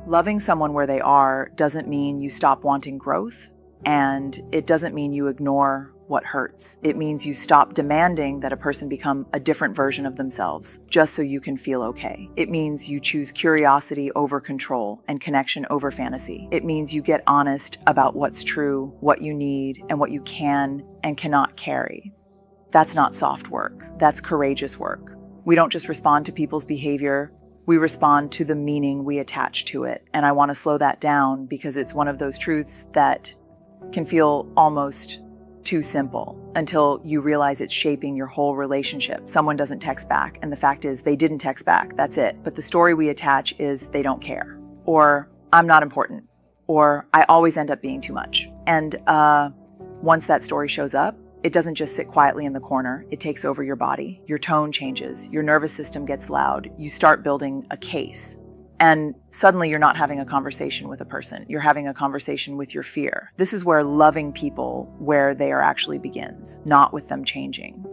Loving someone where they are doesn't mean you stop wanting growth, and it doesn't mean you ignore what hurts. It means you stop demanding that a person become a different version of themselves just so you can feel okay. It means you choose curiosity over control and connection over fantasy. It means you get honest about what's true, what you need, and what you can and cannot carry. That's not soft work. That's courageous work. We don't just respond to people's behavior. We respond to the meaning we attach to it. And I want to slow that down because it's one of those truths that can feel almost too simple until you realize it's shaping your whole relationship. Someone doesn't text back, and the fact is they didn't text back. That's it. But the story we attach is they don't care, or I'm not important, or I always end up being too much. And once that story shows up, it doesn't just sit quietly in the corner. It takes over your body. Your tone changes. Your nervous system gets loud. You start building a case. And suddenly you're not having a conversation with a person. You're having a conversation with your fear. This is where loving people where they are actually begins, not with them changing.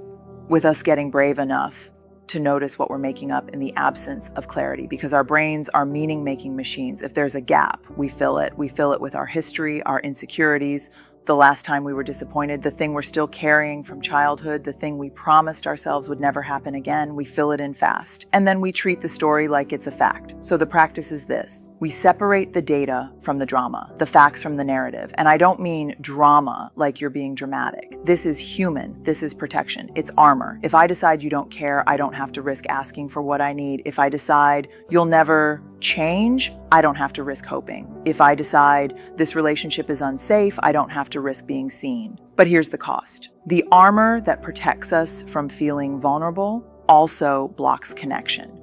With us getting brave enough to notice what we're making up in the absence of clarity, because our brains are meaning-making machines. If there's a gap, we fill it. We fill it with our history, our insecurities, the last time we were disappointed, the thing we're still carrying from childhood, the thing we promised ourselves would never happen again. We fill it in fast. And then we treat the story like it's a fact. So the practice is this. We separate the data from the drama, the facts from the narrative. And I don't mean drama like you're being dramatic. This is human. This is protection. It's armor. If I decide you don't care, I don't have to risk asking for what I need. If I decide you'll never change, I don't have to risk hoping. If I decide this relationship is unsafe, I don't have to risk being seen. But here's the cost. The armor that protects us from feeling vulnerable also blocks connection.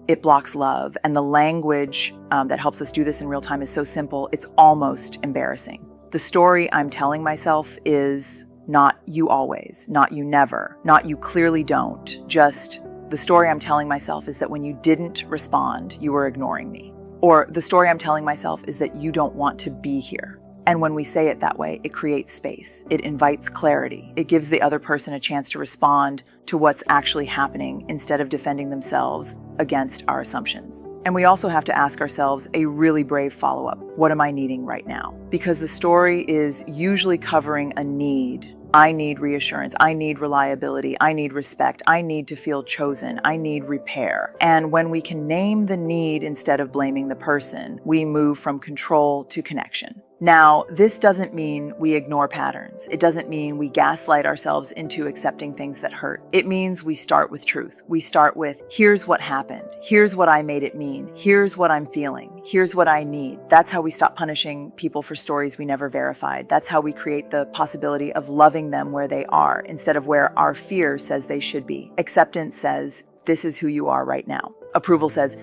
It blocks love. And the language that helps us do this in real time is so simple, it's almost embarrassing. The story I'm telling myself is not you always, not you never, not you clearly don't, just the story I'm telling myself is that when you didn't respond, you were ignoring me. Or the story I'm telling myself is that you don't want to be here. And when we say it that way, it creates space. It invites clarity. It gives the other person a chance to respond to what's actually happening instead of defending themselves against our assumptions. And we also have to ask ourselves a really brave follow-up. What am I needing right now? Because the story is usually covering a need. I need reassurance. I need reliability. I need respect. I need to feel chosen. I need repair. And when we can name the need instead of blaming the person, we move from control to connection. Now, this doesn't mean we ignore patterns. It doesn't mean we gaslight ourselves into accepting things that hurt. It means we start with truth. We start with, here's what happened. Here's what I made it mean. Here's what I'm feeling. Here's what I need. That's how we stop punishing people for stories we never verified. That's how we create the possibility of loving them where they are instead of where our fear says they should be. Acceptance says, this is who you are right now. Approval says,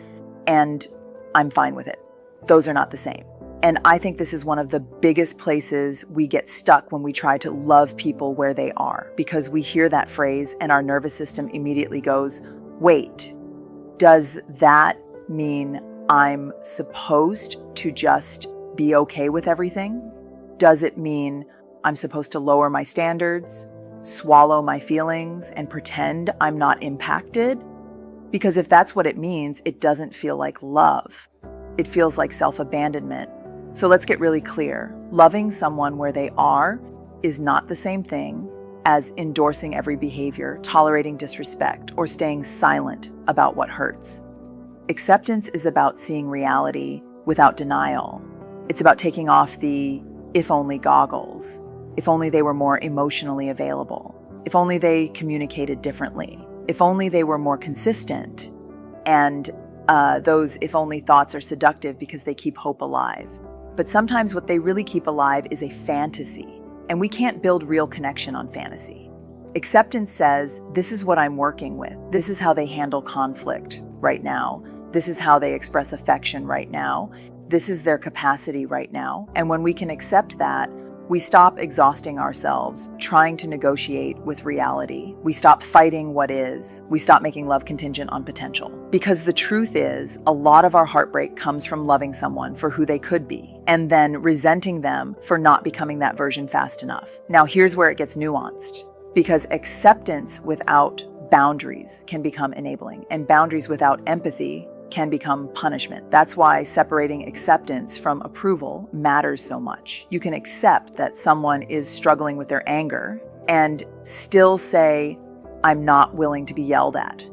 and I'm fine with it. Those are not the same. And I think this is one of the biggest places we get stuck when we try to love people where they are, because we hear that phrase and our nervous system immediately goes, wait, does that mean I'm supposed to just be okay with everything? Does it mean I'm supposed to lower my standards, swallow my feelings, and pretend I'm not impacted? Because if that's what it means, it doesn't feel like love. It feels like self-abandonment. So let's get really clear. Loving someone where they are is not the same thing as endorsing every behavior, tolerating disrespect, or staying silent about what hurts. Acceptance is about seeing reality without denial. It's about taking off the if only goggles. If only they were more emotionally available. If only they communicated differently. If only they were more consistent. And those if only thoughts are seductive because they keep hope alive. But sometimes what they really keep alive is a fantasy, and we can't build real connection on fantasy. Acceptance says, this is what I'm working with. This is how they handle conflict right now. This is how they express affection right now. This is their capacity right now. And when we can accept that, we stop exhausting ourselves trying to negotiate with reality. We stop fighting what is. We stop making love contingent on potential. Because the truth is, a lot of our heartbreak comes from loving someone for who they could be, and then resenting them for not becoming that version fast enough. Now, here's where it gets nuanced. Because acceptance without boundaries can become enabling, and boundaries without empathy can become punishment. That's why separating acceptance from approval matters so much. You can accept that someone is struggling with their anger and still say, I'm not willing to be yelled at.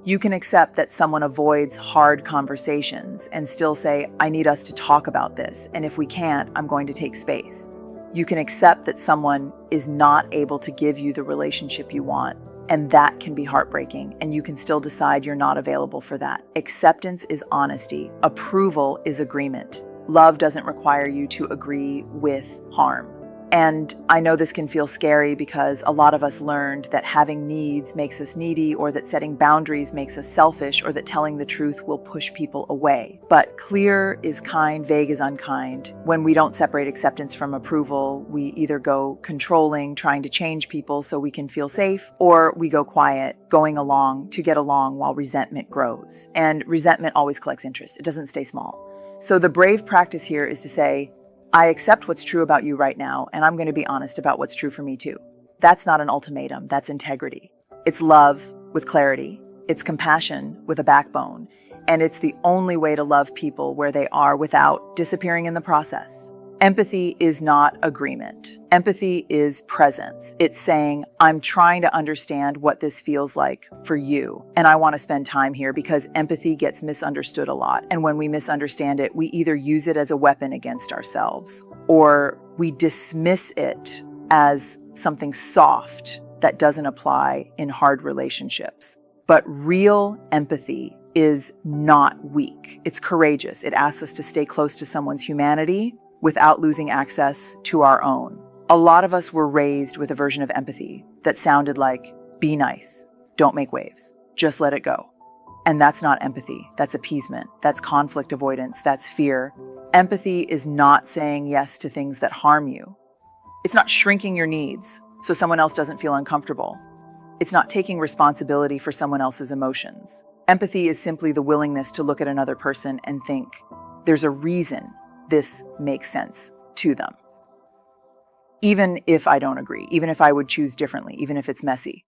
You can accept that someone avoids hard conversations and still say, I need us to talk about this, and if we can't, I'm going to take space. You can accept that someone is not able to give you the relationship you want, and that can be heartbreaking, and you can still decide you're not available for that. Acceptance is honesty. Approval is agreement. Love doesn't require you to agree with harm. And I know this can feel scary because a lot of us learned that having needs makes us needy, or that setting boundaries makes us selfish, or that telling the truth will push people away. But clear is kind, vague is unkind. When we don't separate acceptance from approval, we either go controlling, trying to change people so we can feel safe, or we go quiet, going along to get along while resentment grows. And resentment always collects interest. It doesn't stay small. So the brave practice here is to say, I accept what's true about you right now, and I'm going to be honest about what's true for me too. That's not an ultimatum, that's integrity. It's love with clarity. It's compassion with a backbone. And it's the only way to love people where they are without disappearing in the process. Empathy is not agreement. Empathy is presence. It's saying, I'm trying to understand what this feels like for you, and I want to spend time here, because empathy gets misunderstood a lot. And when we misunderstand it, we either use it as a weapon against ourselves, or we dismiss it as something soft that doesn't apply in hard relationships. But real empathy is not weak. It's courageous. It asks us to stay close to someone's humanity without losing access to our own. A lot of us were raised with a version of empathy that sounded like, be nice, don't make waves, just let it go. And that's not empathy. That's appeasement. That's conflict avoidance. That's fear. Empathy is not saying yes to things that harm you. It's not shrinking your needs so someone else doesn't feel uncomfortable. It's not taking responsibility for someone else's emotions. Empathy is simply the willingness to look at another person and think, there's a reason this makes sense to them. Even if I don't agree, even if I would choose differently, even if it's messy.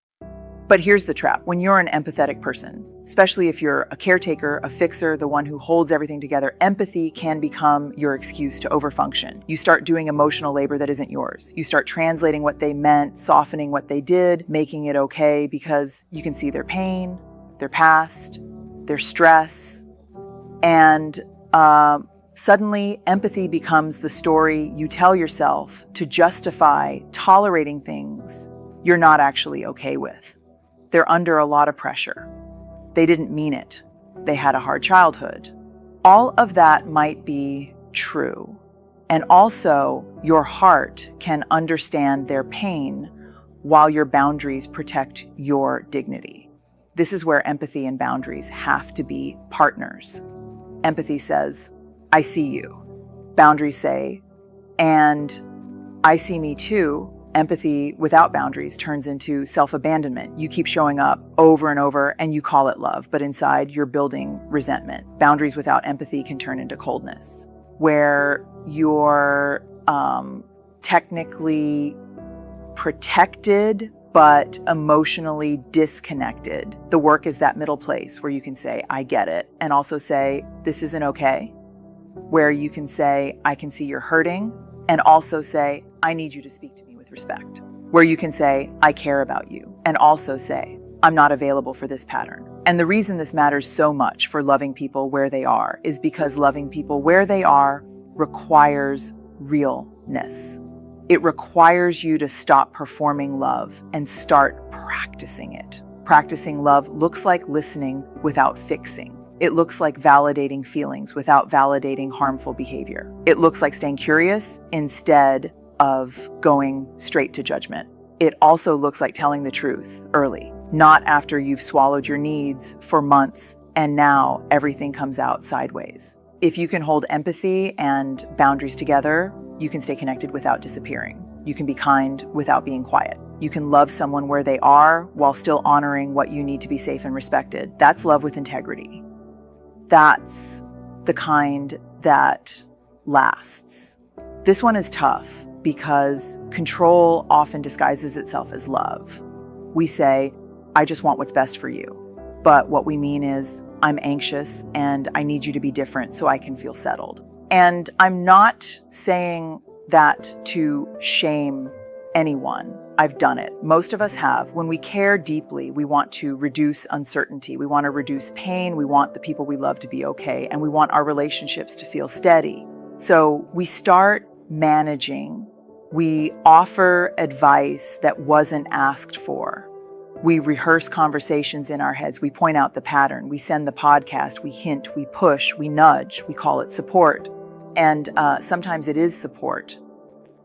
But here's the trap. When you're an empathetic person, especially if you're a caretaker, a fixer, the one who holds everything together, empathy can become your excuse to overfunction. You start doing emotional labor that isn't yours. You start translating what they meant, softening what they did, making it okay because you can see their pain, their past, their stress, and suddenly, empathy becomes the story you tell yourself to justify tolerating things you're not actually okay with. They're under a lot of pressure. They didn't mean it. They had a hard childhood. All of that might be true. And also, your heart can understand their pain while your boundaries protect your dignity. This is where empathy and boundaries have to be partners. Empathy says, I see you. Boundaries say, and I see me too. Empathy without boundaries turns into self-abandonment. You keep showing up over and over and you call it love, but inside you're building resentment. Boundaries without empathy can turn into coldness, where you're technically protected, but emotionally disconnected. The work is that middle place where you can say, I get it, and also say, this isn't okay. Where you can say, I can see you're hurting, and also say, I need you to speak to me with respect. Where you can say, I care about you, and also say, I'm not available for this pattern. And the reason this matters so much for loving people where they are is because loving people where they are requires realness. It requires you to stop performing love and start practicing it. Practicing love looks like listening without fixing. It looks like validating feelings without validating harmful behavior. It looks like staying curious instead of going straight to judgment. It also looks like telling the truth early, not after you've swallowed your needs for months and now everything comes out sideways. If you can hold empathy and boundaries together, you can stay connected without disappearing. You can be kind without being quiet. You can love someone where they are while still honoring what you need to be safe and respected. That's love with integrity. That's the kind that lasts. This one is tough because control often disguises itself as love. We say, I just want what's best for you. But what we mean is, I'm anxious and I need you to be different so I can feel settled. And I'm not saying that to shame anyone. I've done it. Most of us have. When we care deeply, we want to reduce uncertainty. We want to reduce pain. We want the people we love to be okay. And we want our relationships to feel steady. So we start managing. We offer advice that wasn't asked for. We rehearse conversations in our heads. We point out the pattern. We send the podcast. We hint. We push. We nudge. We call it support. And sometimes it is support.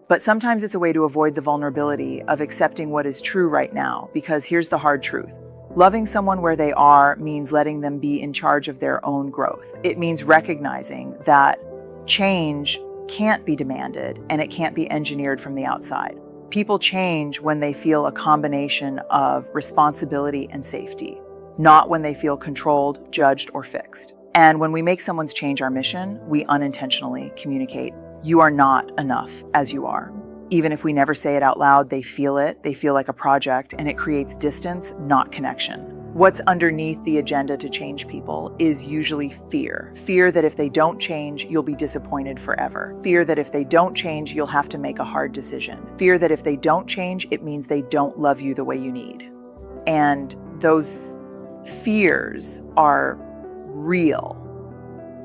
But sometimes it's a way to avoid the vulnerability of accepting what is true right now, because here's the hard truth. Loving someone where they are means letting them be in charge of their own growth. It means recognizing that change can't be demanded and it can't be engineered from the outside. People change when they feel a combination of responsibility and safety, not when they feel controlled, judged, or fixed. And when we make someone's change our mission, we unintentionally communicate, you are not enough as you are. Even if we never say it out loud, they feel it. They feel like a project, and it creates distance, not connection. What's underneath the agenda to change people is usually fear. Fear that if they don't change, you'll be disappointed forever. Fear that if they don't change, you'll have to make a hard decision. Fear that if they don't change, it means they don't love you the way you need. And those fears are real.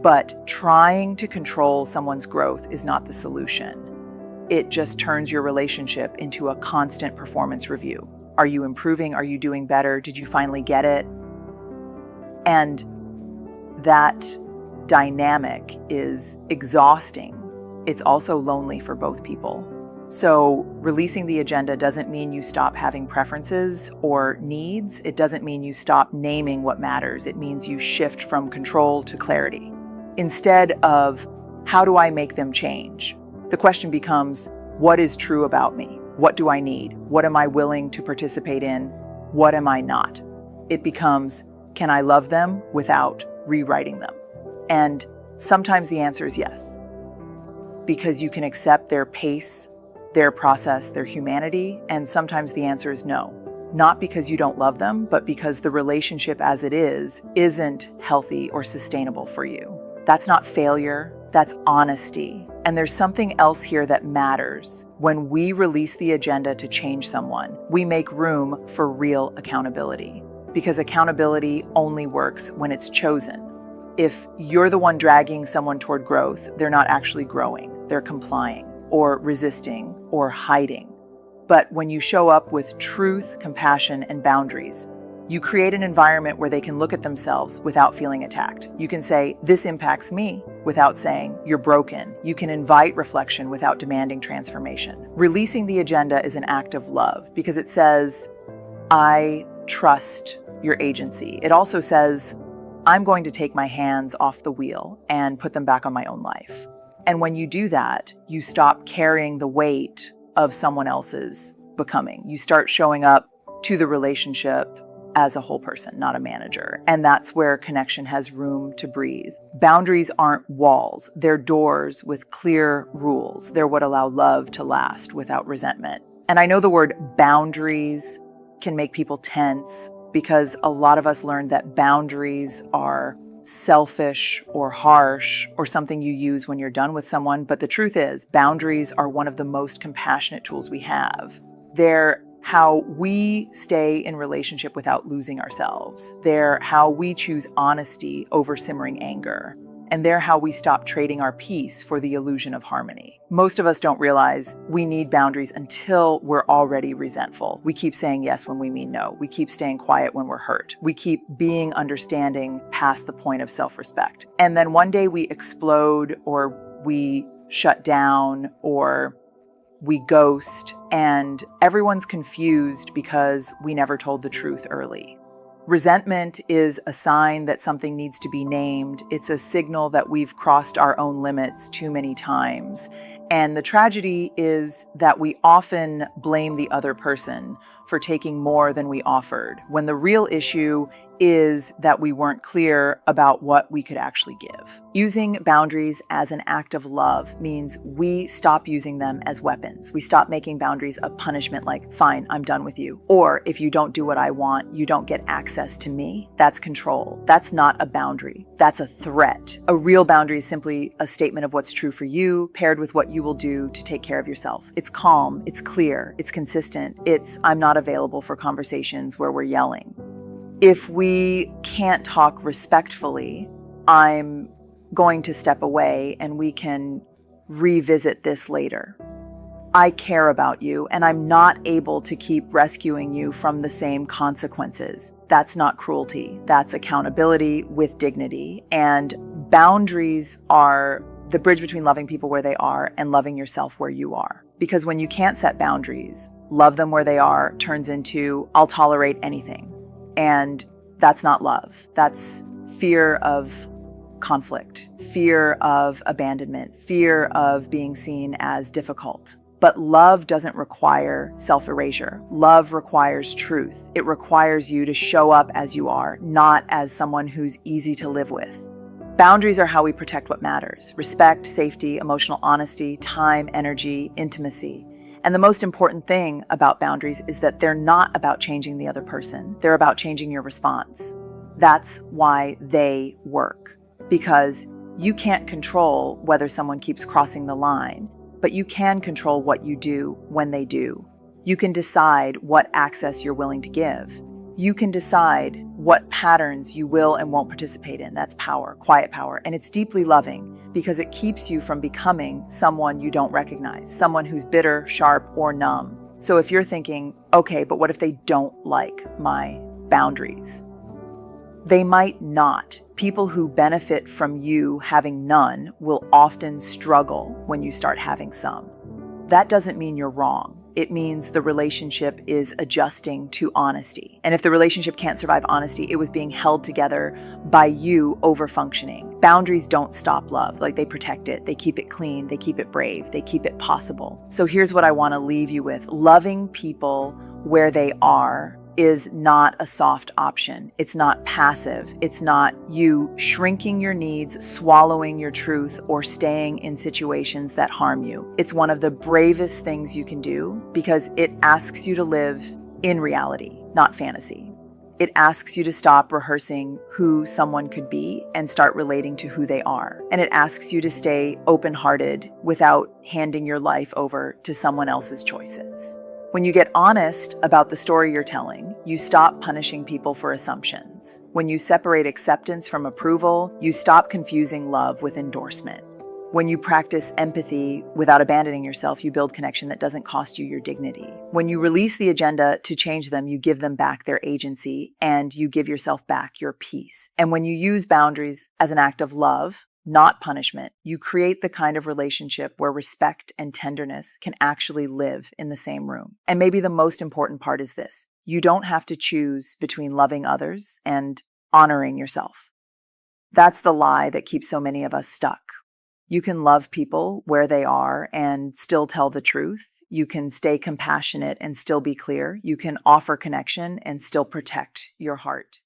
But trying to control someone's growth is not the solution. It just turns your relationship into a constant performance review. Are you improving? Are you doing better? Did you finally get it? And that dynamic is exhausting. It's also lonely for both people. So releasing the agenda doesn't mean you stop having preferences or needs. It doesn't mean you stop naming what matters. It means you shift from control to clarity. Instead of, how do I make them change? The question becomes, what is true about me? What do I need? What am I willing to participate in? What am I not? It becomes, can I love them without rewriting them? And sometimes the answer is yes, because you can accept their pace, their process, their humanity. And sometimes the answer is no, not because you don't love them, but because the relationship as it is isn't healthy or sustainable for you. That's not failure, that's honesty. And there's something else here that matters. When we release the agenda to change someone, we make room for real accountability, because accountability only works when it's chosen. If you're the one dragging someone toward growth, they're not actually growing, they're complying or resisting or hiding. But when you show up with truth, compassion, and boundaries, you create an environment where they can look at themselves without feeling attacked. You can say, this impacts me, without saying, you're broken. You can invite reflection without demanding transformation. Releasing the agenda is an act of love because it says, I trust your agency. It also says, I'm going to take my hands off the wheel and put them back on my own life. And when you do that, you stop carrying the weight of someone else's becoming. You start showing up to the relationship as a whole person, not a manager. And that's where connection has room to breathe. Boundaries aren't walls. They're doors with clear rules. They're what allow love to last without resentment. And I know the word boundaries can make people tense because a lot of us learned that boundaries are selfish or harsh or something you use when you're done with someone. But the truth is, boundaries are one of the most compassionate tools we have. They're how we stay in relationship without losing ourselves. They're how we choose honesty over simmering anger. And they're how we stop trading our peace for the illusion of harmony. Most of us don't realize we need boundaries until we're already resentful. We keep saying yes when we mean no. We keep staying quiet when we're hurt. We keep being understanding past the point of self-respect. And then one day we explode, or we shut down, or we ghost, and everyone's confused because we never told the truth early. Resentment is a sign that something needs to be named. It's a signal that we've crossed our own limits too many times. And the tragedy is that we often blame the other person for taking more than we offered, when the real issue is that we weren't clear about what we could actually give. Using boundaries as an act of love means we stop using them as weapons. We stop making boundaries a punishment like, fine, I'm done with you. Or if you don't do what I want, you don't get access to me. That's control. That's not a boundary. That's a threat. A real boundary is simply a statement of what's true for you, paired with what you will do to take care of yourself. It's calm, it's clear, it's consistent. It's, I'm not available for conversations where we're yelling. If we can't talk respectfully, I'm going to step away and we can revisit this later. I care about you and I'm not able to keep rescuing you from the same consequences. That's not cruelty. That's accountability with dignity. And boundaries are the bridge between loving people where they are and loving yourself where you are. Because when you can't set boundaries, love them where they are turns into, I'll tolerate anything. And that's not love. That's fear of conflict, fear of abandonment, fear of being seen as difficult. But love doesn't require self-erasure. Love requires truth. It requires you to show up as you are, not as someone who's easy to live with. Boundaries are how we protect what matters: respect, safety, emotional honesty, time, energy, intimacy. And the most important thing about boundaries is that they're not about changing the other person. They're about changing your response. That's why they work. Because you can't control whether someone keeps crossing the line, but you can control what you do when they do. You can decide what access you're willing to give. You can decide what patterns you will and won't participate in. That's power, quiet power. And it's deeply loving because it keeps you from becoming someone you don't recognize, someone who's bitter, sharp, or numb. So if you're thinking, okay, but what if they don't like my boundaries? They might not. People who benefit from you having none will often struggle when you start having some. That doesn't mean you're wrong. It means the relationship is adjusting to honesty. And if the relationship can't survive honesty, it was being held together by you over-functioning. Boundaries don't stop love. Like, they protect it. They keep it clean. They keep it brave. They keep it possible. So here's what I want to leave you with. Loving people where they are is not a soft option. It's not passive. It's not you shrinking your needs, swallowing your truth, or staying in situations that harm you. It's one of the bravest things you can do because it asks you to live in reality, not fantasy. It asks you to stop rehearsing who someone could be and start relating to who they are. And it asks you to stay open-hearted without handing your life over to someone else's choices. When you get honest about the story you're telling, you stop punishing people for assumptions. When you separate acceptance from approval, you stop confusing love with endorsement. When you practice empathy without abandoning yourself, you build connection that doesn't cost you your dignity. When you release the agenda to change them, you give them back their agency and you give yourself back your peace. And when you use boundaries as an act of love, not punishment, you create the kind of relationship where respect and tenderness can actually live in the same room. And maybe the most important part is this: you don't have to choose between loving others and honoring yourself. That's the lie that keeps so many of us stuck. You can love people where they are and still tell the truth. You can stay compassionate and still be clear. You can offer connection and still protect your heart.